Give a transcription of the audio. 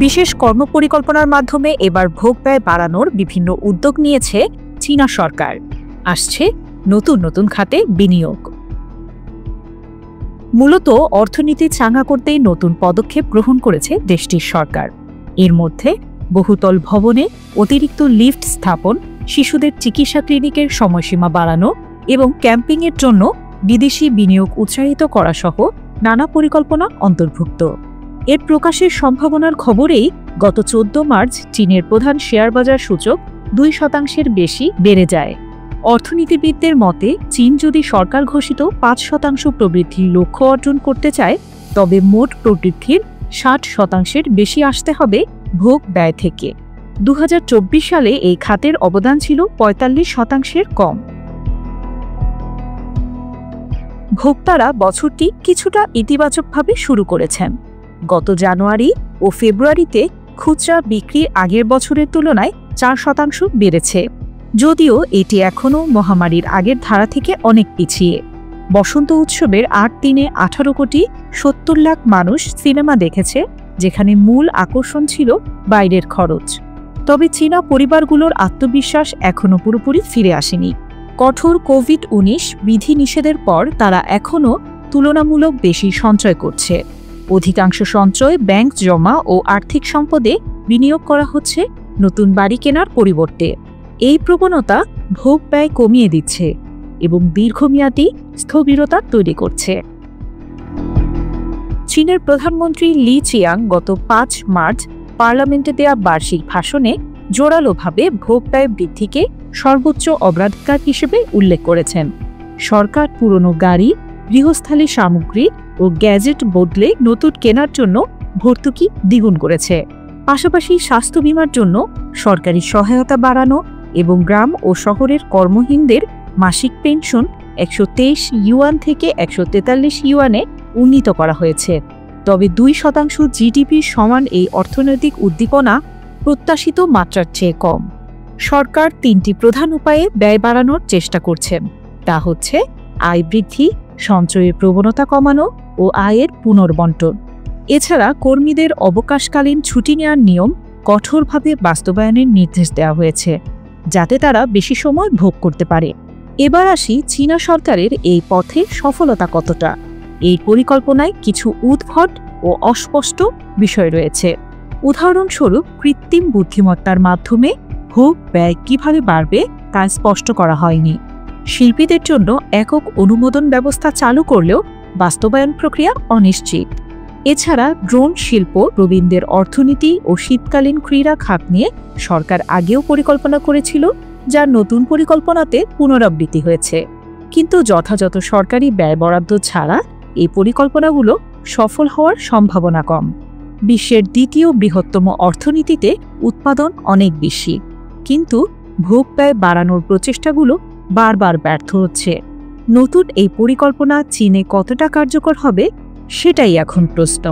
বিশেষ কর্মপরিকল্পনার মাধ্যমে এবার ভোগ ব্যয় বাড়ানোর বিভিন্ন উদ্যোগ নিয়েছে চীনা সরকার। আসছে নতুন নতুন খাতে বিনিয়োগ। মূলত অর্থনীতি চাঙ্গা করতেই নতুন পদক্ষেপ গ্রহণ করেছে দেশটির সরকার। এর মধ্যে বহুতল ভবনে অতিরিক্ত লিফট স্থাপন, শিশুদের চিকিৎসা ক্লিনিকের সময়সীমা বাড়ানো এবং ক্যাম্পিংয়ের জন্য বিদেশি বিনিয়োগ উৎসাহিত করা সহ নানা পরিকল্পনা অন্তর্ভুক্ত। এর প্রকাশের সম্ভাবনার খবরেই গত 14 মার্চ চীনের প্রধান শেয়ার বাজার সূচক 2% বেশি বেড়ে যায়। অর্থনীতিবিদদের মতে, চীন যদি সরকার ঘোষিত 5% প্রবৃদ্ধির লক্ষ্য অর্জন করতে চায়, তবে মোট প্রবৃদ্ধির 60% বেশি আসতে হবে ভোগ ব্যয় থেকে। 2024 সালে এই খাতের অবদান ছিল 45% কম। ভোক্তারা বছরটি কিছুটা ইতিবাচকভাবে শুরু করেছেন। গত জানুয়ারি ও ফেব্রুয়ারিতে খুচরা বিক্রি আগের বছরের তুলনায় 4% বেড়েছে, যদিও এটি এখনও মহামারীর আগের ধারা থেকে অনেক পিছিয়ে। বসন্ত উৎসবের 8 দিনে 18 কোটি 70 লাখ মানুষ সিনেমা দেখেছে, যেখানে মূল আকর্ষণ ছিল বাইরের খরচ। তবে চীনা পরিবারগুলোর আত্মবিশ্বাস এখনও পুরোপুরি ফিরে আসেনি। কঠোর কোভিড-19 বিধিনিষেধের পর তারা এখনও তুলনামূলক বেশি সঞ্চয় করছে। অধিকাংশ সঞ্চয় ব্যাংক জমা ও আর্থিক সম্পদে বিনিয়োগ করা হচ্ছে নতুন বাড়ি কেনার পরিবর্তে। এই প্রবণতা ভোগ ব্যয় কমিয়ে দিচ্ছে এবং দীর্ঘমেয়াদী স্থবিরতা তৈরি করছে। চীনের প্রধানমন্ত্রী লি চিয়াং গত 5 মার্চ পার্লামেন্টে দেয়া বার্ষিক ভাষণে জোরালোভাবে ভোগ ব্যয় বৃদ্ধিকে সর্বোচ্চ অগ্রাধিকার হিসেবে উল্লেখ করেছেন। সরকার পুরনো গাড়ি, গৃহস্থালী সামগ্রী ও গ্যাজেট বদলে নতুন কেনার জন্য ভর্তুকি দ্বিগুণ করেছে। পাশাপাশি স্বাস্থ্য বীমার জন্য সরকারি সহায়তা বাড়ানো এবং গ্রাম ও শহরের কর্মহীনদের মাসিক পেনশন 123 ইউয়ান থেকে 143 ইউয়ানে উন্নীত করা হয়েছে। তবে 2% জিডিপি সমান এই অর্থনৈতিক উদ্দীপনা প্রত্যাশিত মাত্রার চেয়ে কম। সরকার 3টি প্রধান উপায়ে ব্যয় বাড়ানোর চেষ্টা করছেন। তা হচ্ছে আয় বৃদ্ধি, সঞ্চয়ের প্রবণতা কমানো ও আয়ের পুনর্বণ্টন। এছাড়া কর্মীদের অবকাশকালীন ছুটি নেওয়ার নিয়ম কঠোরভাবে বাস্তবায়নের নির্দেশ দেওয়া হয়েছে, যাতে তারা বেশি সময় ভোগ করতে পারে। এবার আসি চীনা সরকারের এই পথে সফলতা কতটা। এই পরিকল্পনায় কিছু উদ্ভট ও অস্পষ্ট বিষয় রয়েছে। উদাহরণস্বরূপ, কৃত্রিম বুদ্ধিমত্তার মাধ্যমে ভোগ ব্যয় কিভাবে বাড়বে তা স্পষ্ট করা হয়নি। শিল্পীদের জন্য একক অনুমোদন ব্যবস্থা চালু করলেও বাস্তবায়ন প্রক্রিয়া অনিশ্চিত। এছাড়া ড্রোন শিল্প, প্রবীণদের অর্থনীতি ও শীতকালীন ক্রীড়া খাত নিয়ে সরকার আগেও পরিকল্পনা করেছিল, যার নতুন পরিকল্পনাতে পুনরাবৃত্তি হয়েছে। কিন্তু যথাযথ সরকারি ব্যয় বরাদ্দ ছাড়া এই পরিকল্পনাগুলো সফল হওয়ার সম্ভাবনা কম। বিশ্বের দ্বিতীয় বৃহত্তম অর্থনীতিতে উৎপাদন অনেক বেশি, কিন্তু ভোগ ব্যয় বাড়ানোর প্রচেষ্টাগুলো বারবার ব্যর্থ হচ্ছে। নতুন এই পরিকল্পনা চীনে কতটা কার্যকর হবে, সেটাই এখন প্রশ্ন।